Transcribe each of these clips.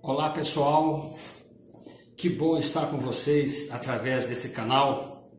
Olá pessoal, que bom estar com vocês através desse canal.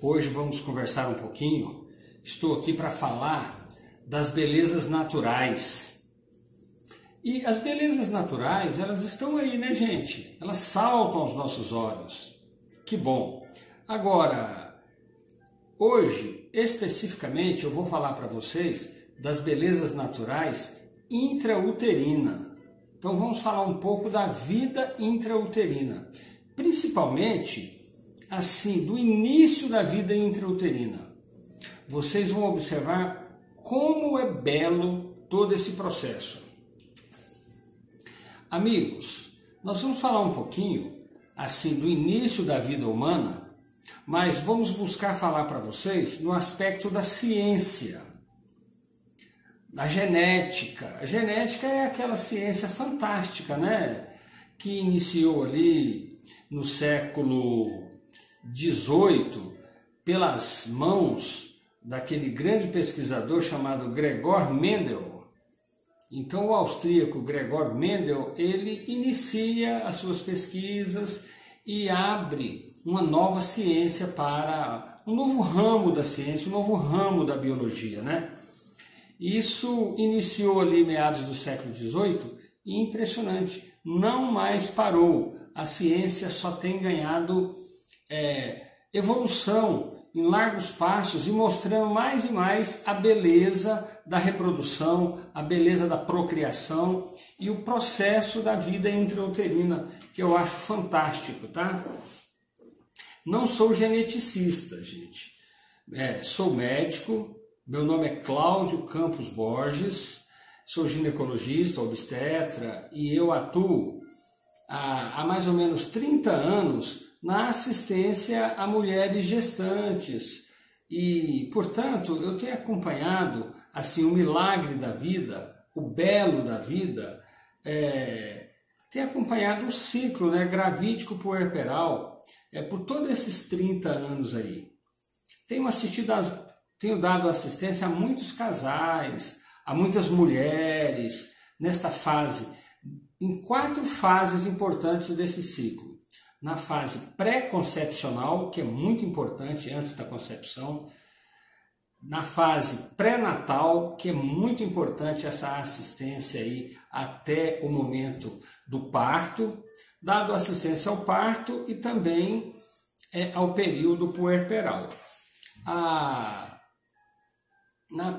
Hoje vamos conversar um pouquinho. Estou aqui para falar das belezas naturais. E as belezas naturais, elas estão aí, né, gente? Elas saltam aos nossos olhos. Que bom. Agora, hoje, especificamente, eu vou falar para vocês das belezas naturais intrauterina. Então vamos falar um pouco da vida intrauterina, principalmente assim do início da vida intrauterina. Vocês vão observar como é belo todo esse processo. Amigos, nós vamos falar um pouquinho assim do início da vida humana, mas vamos buscar falar para vocês no aspecto da ciência. A genética. A genética é aquela ciência fantástica, né? Que iniciou ali no século XVIII pelas mãos daquele grande pesquisador chamado Gregor Mendel. Então o austríaco Gregor Mendel, ele inicia as suas pesquisas e abre uma nova ciência para um novo ramo da ciência, um novo ramo da biologia, né? Isso iniciou ali meados do século XVIII e impressionante, não mais parou. A ciência só tem ganhado evolução em largos passos e mostrando mais e mais a beleza da reprodução, a beleza da procriação e o processo da vida intrauterina, que eu acho fantástico, tá? Não sou geneticista, gente. Sou médico. Meu nome é Cláudio Campos Borges, sou ginecologista, obstetra e eu atuo há mais ou menos 30 anos na assistência a mulheres gestantes e, portanto, eu tenho acompanhado assim, o milagre da vida, o belo da vida, tenho acompanhado o ciclo, né, gravídico puerperal por todos esses 30 anos aí. Tenho dado assistência a muitos casais, a muitas mulheres, nesta fase, em 4 fases importantes desse ciclo. Na fase pré-concepcional, que é muito importante antes da concepção. Na fase pré-natal, que é muito importante essa assistência aí até o momento do parto. Dado assistência ao parto e também ao período puerperal.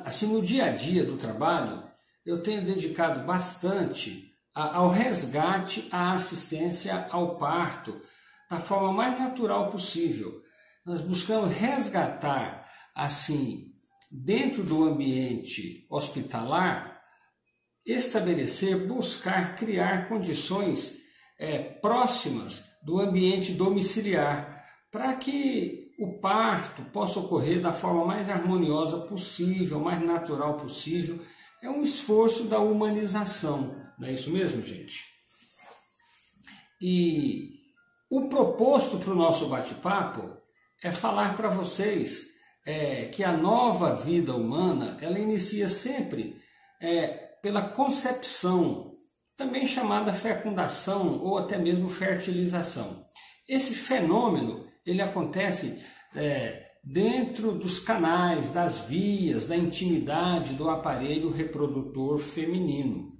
Assim, no dia a dia do trabalho, eu tenho dedicado bastante ao resgate, à assistência ao parto, da forma mais natural possível. Nós buscamos resgatar, assim, dentro do ambiente hospitalar, estabelecer, buscar, criar condições próximas do ambiente domiciliar, para que o parto possa ocorrer da forma mais harmoniosa possível, mais natural possível. É um esforço da humanização, não é isso mesmo, gente? E o proposto para o nosso bate-papo é falar para vocês que a nova vida humana, ela inicia sempre pela concepção, também chamada fecundação ou até mesmo fertilização. Esse fenômeno, ele acontece dentro dos canais, das vias, da intimidade do aparelho reprodutor feminino.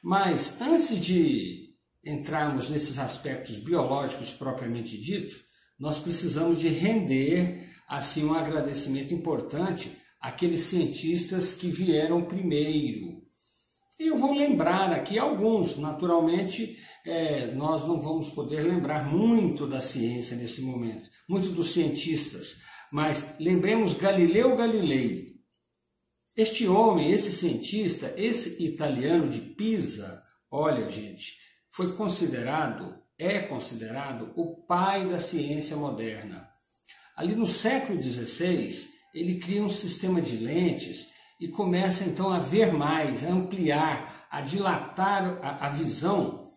Mas antes de entrarmos nesses aspectos biológicos propriamente dito, nós precisamos de render assim um agradecimento importante àqueles cientistas que vieram primeiro. E eu vou lembrar aqui alguns, naturalmente nós não vamos poder lembrar muito da ciência nesse momento, muito dos cientistas, mas lembremos Galileu Galilei. Este homem, esse cientista, esse italiano de Pisa, olha gente, é considerado o pai da ciência moderna. Ali no século XVI, ele cria um sistema de lentes e começa então a ver mais, a ampliar, a dilatar a visão,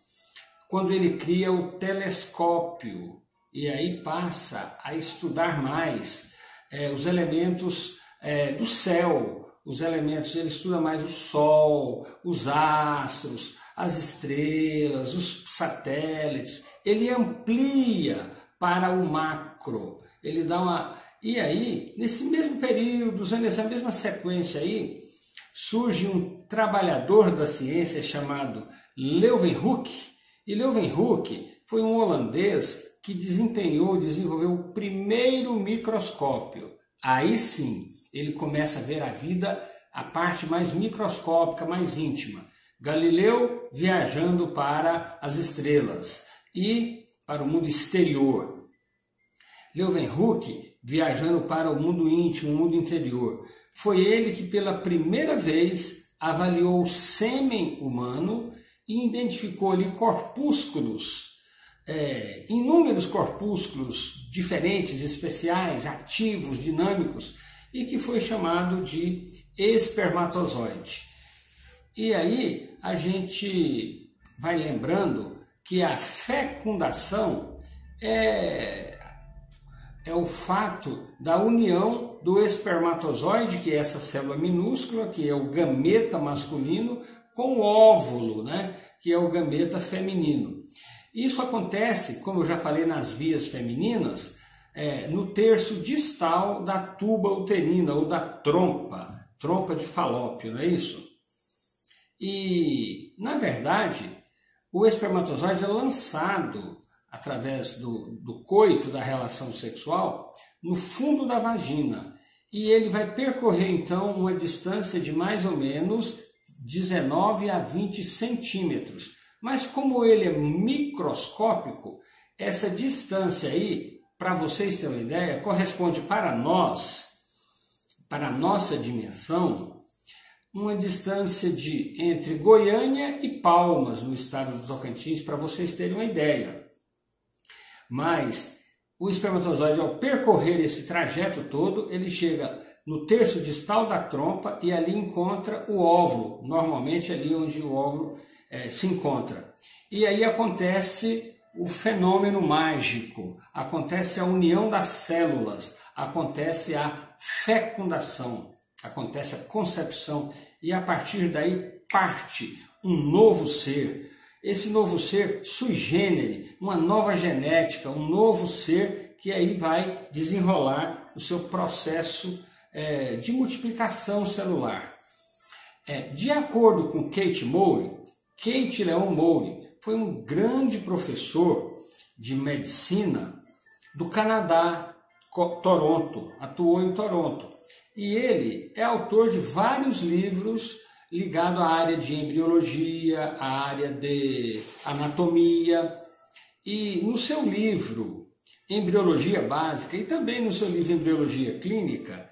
quando ele cria o telescópio e aí passa a estudar mais os elementos do céu, os elementos, ele estuda mais o Sol, os astros, as estrelas, os satélites, ele amplia para o macro, ele dá uma... E aí, nesse mesmo período, usando essa mesma sequência aí, surge um trabalhador da ciência chamado Leeuwenhoek, e Leeuwenhoek foi um holandês que desenvolveu o primeiro microscópio. Aí sim, ele começa a ver a vida, a parte mais microscópica, mais íntima. Galileu viajando para as estrelas e para o mundo exterior. Leeuwenhoek viajando para o mundo íntimo, o mundo interior. Foi ele que pela primeira vez avaliou o sêmen humano e identificou ali corpúsculos, inúmeros corpúsculos diferentes, especiais, ativos, dinâmicos, e que foi chamado de espermatozoide. E aí a gente vai lembrando que a fecundação é o fato da união do espermatozoide, que é essa célula minúscula, que é o gameta masculino, com o óvulo, né, que é o gameta feminino. Isso acontece, como eu já falei nas vias femininas, no terço distal da tuba uterina ou da trompa de Falópio, não é isso? E, na verdade, o espermatozoide é lançado através do coito, da relação sexual, no fundo da vagina. E ele vai percorrer, então, uma distância de mais ou menos 19 a 20 centímetros. Mas como ele é microscópico, essa distância aí, para vocês terem uma ideia, corresponde para nós, para a nossa dimensão, uma distância de entre Goiânia e Palmas, no estado do Tocantins, para vocês terem uma ideia. Mas o espermatozoide, ao percorrer esse trajeto todo, ele chega no terço distal da trompa e ali encontra o óvulo, normalmente ali onde o óvulo se encontra. E aí acontece o fenômeno mágico, acontece a união das células, acontece a fecundação, acontece a concepção e a partir daí parte um novo ser. Esse novo ser sui generis, uma nova genética, um novo ser que aí vai desenrolar o seu processo de multiplicação celular. De acordo com Kate Leon Mowry foi um grande professor de medicina do Canadá, Toronto, atuou em Toronto. E ele é autor de vários livros ligados à área de embriologia, à área de anatomia. E no seu livro Embriologia Básica e também no seu livro Embriologia Clínica,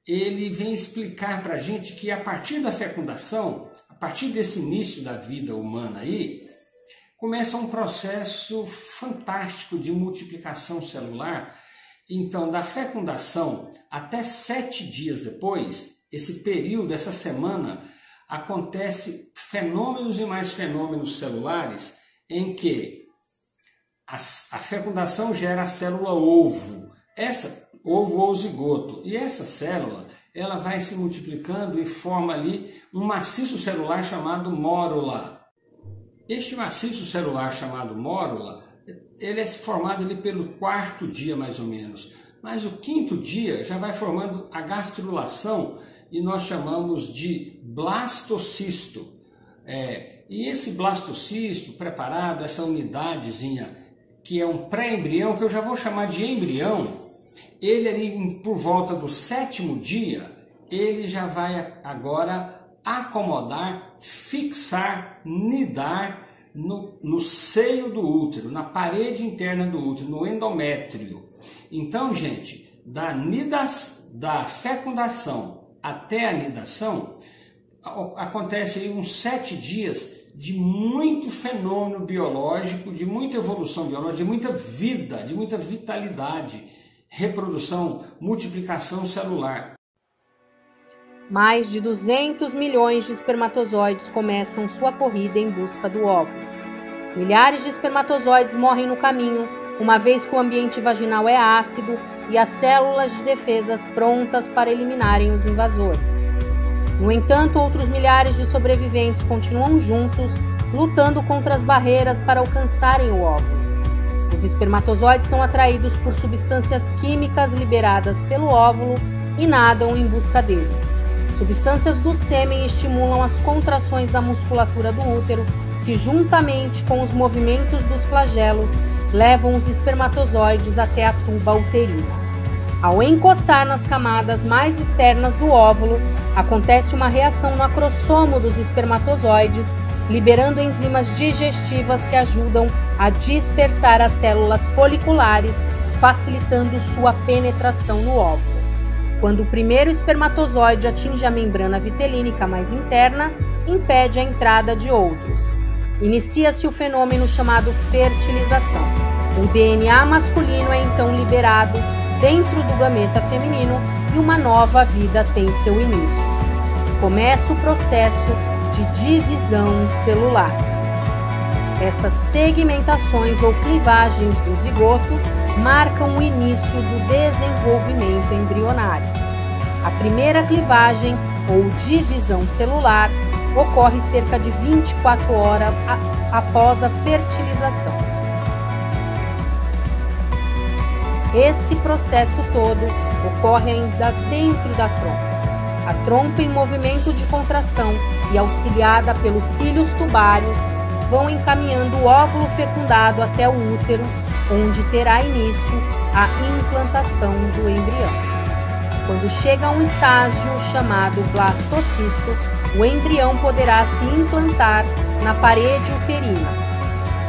ele vem explicar para a gente que a partir da fecundação, a partir desse início da vida humana aí, começa um processo fantástico de multiplicação celular. Então, da fecundação até 7 dias depois, esse período, essa semana, acontece fenômenos e mais fenômenos celulares em que a fecundação gera a célula ovo, ovo ou zigoto, e essa célula ela vai se multiplicando e forma ali um maciço celular chamado mórula. Este maciço celular chamado mórula, ele é formado ali pelo 4º dia mais ou menos, mas o 5º dia já vai formando a gastrulação e nós chamamos de blastocisto. E esse blastocisto preparado, essa unidadezinha, que é um pré-embrião, que eu já vou chamar de embrião, ele ali por volta do 7º dia, ele já vai agora acomodar, fixar, nidar no seio do útero, na parede interna do útero, no endométrio. Então, gente, da fecundação até a nidação, acontece aí uns 7 dias de muito fenômeno biológico, de muita evolução biológica, de muita vida, de muita vitalidade, reprodução, multiplicação celular. Mais de 200 milhões de espermatozoides começam sua corrida em busca do óvulo. Milhares de espermatozoides morrem no caminho, uma vez que o ambiente vaginal é ácido e as células de defesas prontas para eliminarem os invasores. No entanto, outros milhares de sobreviventes continuam juntos, lutando contra as barreiras para alcançarem o óvulo. Os espermatozoides são atraídos por substâncias químicas liberadas pelo óvulo e nadam em busca dele. Substâncias do sêmen estimulam as contrações da musculatura do útero, que juntamente com os movimentos dos flagelos levam os espermatozoides até a tuba uterina. Ao encostar nas camadas mais externas do óvulo, acontece uma reação no acrossomo dos espermatozoides, liberando enzimas digestivas que ajudam a dispersar as células foliculares, facilitando sua penetração no óvulo. Quando o primeiro espermatozoide atinge a membrana vitelínica mais interna, impede a entrada de outros. Inicia-se o fenômeno chamado fertilização. O DNA masculino é então liberado dentro do gameta feminino e uma nova vida tem seu início. Começa o processo de divisão celular. Essas segmentações ou clivagens do zigoto marcam o início do desenvolvimento embrionário. A primeira clivagem ou divisão celular ocorre cerca de 24 horas após a fertilização. Esse processo todo ocorre ainda dentro da trompa. A trompa em movimento de contração e auxiliada pelos cílios tubários vão encaminhando o óvulo fecundado até o útero, onde terá início a implantação do embrião. Quando chega a um estágio chamado blastocisto, o embrião poderá se implantar na parede uterina.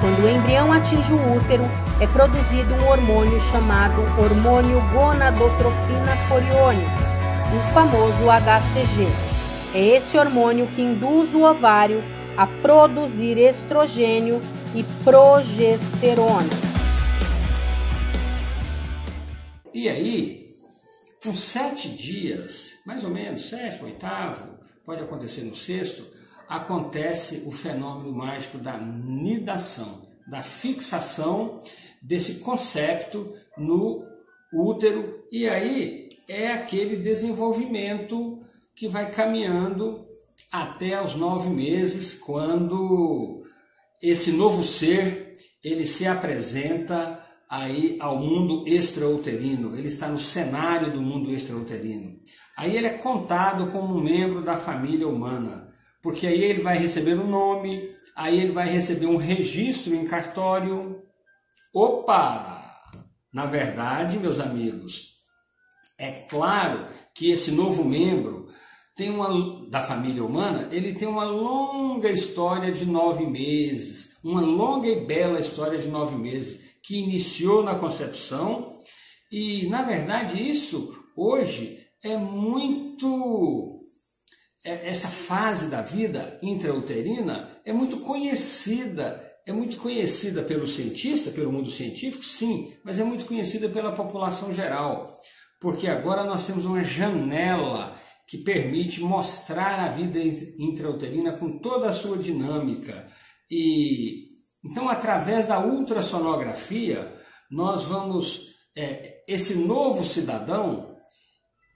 Quando o embrião atinge o útero, é produzido um hormônio chamado hormônio gonadotrofina coriônica, o famoso HCG. É esse hormônio que induz o ovário a produzir estrogênio e progesterona. E aí, com 7 dias, mais ou menos, 7º, 8º, pode acontecer no 6º, acontece o fenômeno mágico da nidação, da fixação desse concepto no útero, e aí é aquele desenvolvimento que vai caminhando até os 9 meses, quando esse novo ser ele se apresenta aí ao mundo extrauterino, ele está no cenário do mundo extrauterino. Aí ele é contado como um membro da família humana, porque aí ele vai receber um nome, aí ele vai receber um registro em cartório. Opa! Na verdade, meus amigos, é claro que esse novo membro da família humana, ele tem uma longa história de 9 meses, uma longa e bela história de 9 meses, que iniciou na concepção, e na verdade isso hoje é muito... Essa fase da vida intrauterina é muito conhecida pelo cientista, pelo mundo científico, sim, mas é muito conhecida pela população geral, porque agora nós temos uma janela que permite mostrar a vida intrauterina com toda a sua dinâmica. E então, através da ultrassonografia, nós vamos, esse novo cidadão,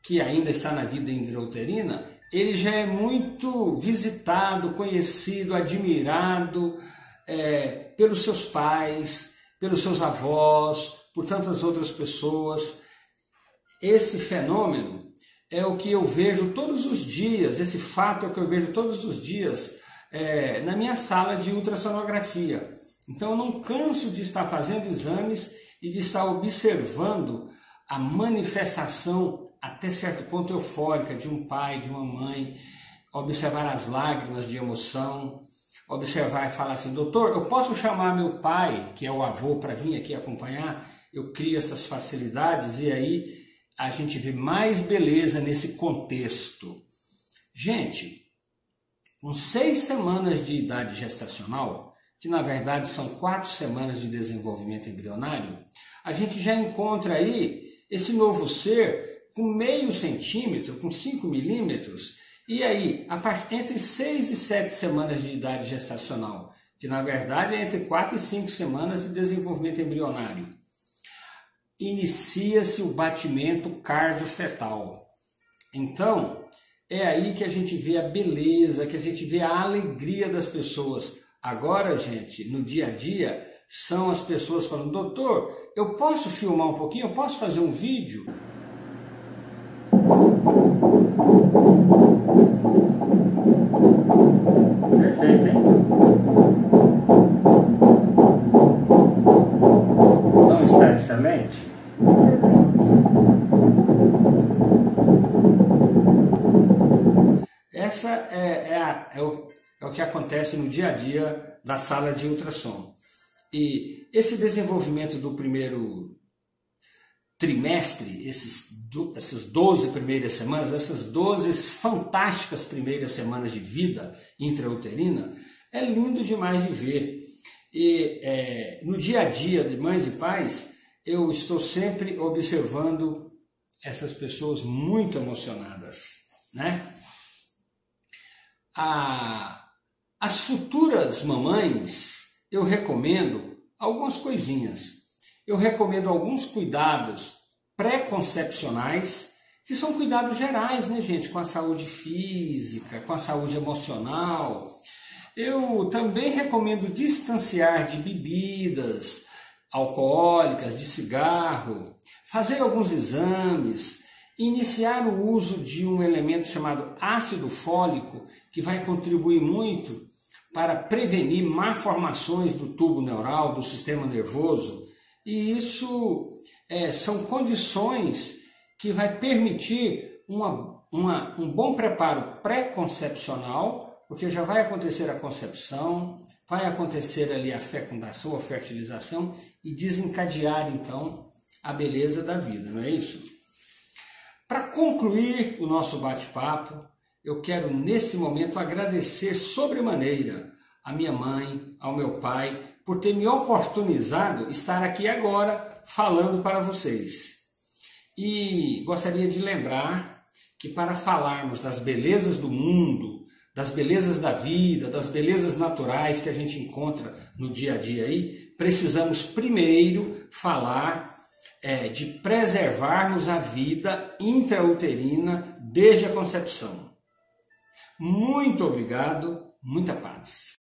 que ainda está na vida intrauterina, ele já é muito visitado, conhecido, admirado pelos seus pais, pelos seus avós, por tantas outras pessoas. Esse fenômeno é o que eu vejo todos os dias, esse fato é o que eu vejo todos os dias na minha sala de ultrassonografia. Então eu não canso de estar fazendo exames e de estar observando a manifestação até certo ponto eufórica de um pai, de uma mãe, observar as lágrimas de emoção, observar e falar assim: doutor, eu posso chamar meu pai, que é o avô, para vir aqui acompanhar? Eu crio essas facilidades e aí a gente vê mais beleza nesse contexto. Gente, com 6 semanas de idade gestacional, que na verdade são 4 semanas de desenvolvimento embrionário, a gente já encontra aí esse novo ser com meio centímetro, com 5 milímetros, e aí, entre 6 e 7 semanas de idade gestacional, que na verdade é entre 4 e 5 semanas de desenvolvimento embrionário, inicia-se o batimento cardiofetal. Então, é aí que a gente vê a beleza, que a gente vê a alegria das pessoas. Agora, gente, no dia a dia, são as pessoas falando: doutor, eu posso filmar um pouquinho? Eu posso fazer um vídeo? Perfeito, hein? Não está excelente? Essa é o que acontece no dia a dia da sala de ultrassom. E esse desenvolvimento do primeiro trimestre, essas 12 primeiras semanas, essas 12 fantásticas primeiras semanas de vida intrauterina, é lindo demais de ver. E no dia a dia de mães e pais, eu estou sempre observando essas pessoas muito emocionadas, né? As futuras mamães, eu recomendo algumas coisinhas. Eu recomendo alguns cuidados pré-concepcionais, que são cuidados gerais, né, gente? Com a saúde física, com a saúde emocional. Eu também recomendo distanciar de bebidas alcoólicas, de cigarro, fazer alguns exames, iniciar o uso de um elemento chamado ácido fólico, que vai contribuir muito para prevenir malformações do tubo neural, do sistema nervoso. E isso são condições que vai permitir um bom preparo pré-concepcional, porque já vai acontecer a concepção, vai acontecer ali a fecundação, a fertilização e desencadear então a beleza da vida, não é isso? Para concluir o nosso bate-papo, eu quero nesse momento agradecer sobremaneira a minha mãe, ao meu pai, por ter me oportunizado estar aqui agora falando para vocês. E gostaria de lembrar que para falarmos das belezas do mundo, das belezas da vida, das belezas naturais que a gente encontra no dia a dia aí, precisamos primeiro falar de preservarmos a vida intrauterina desde a concepção. Muito obrigado, muita paz.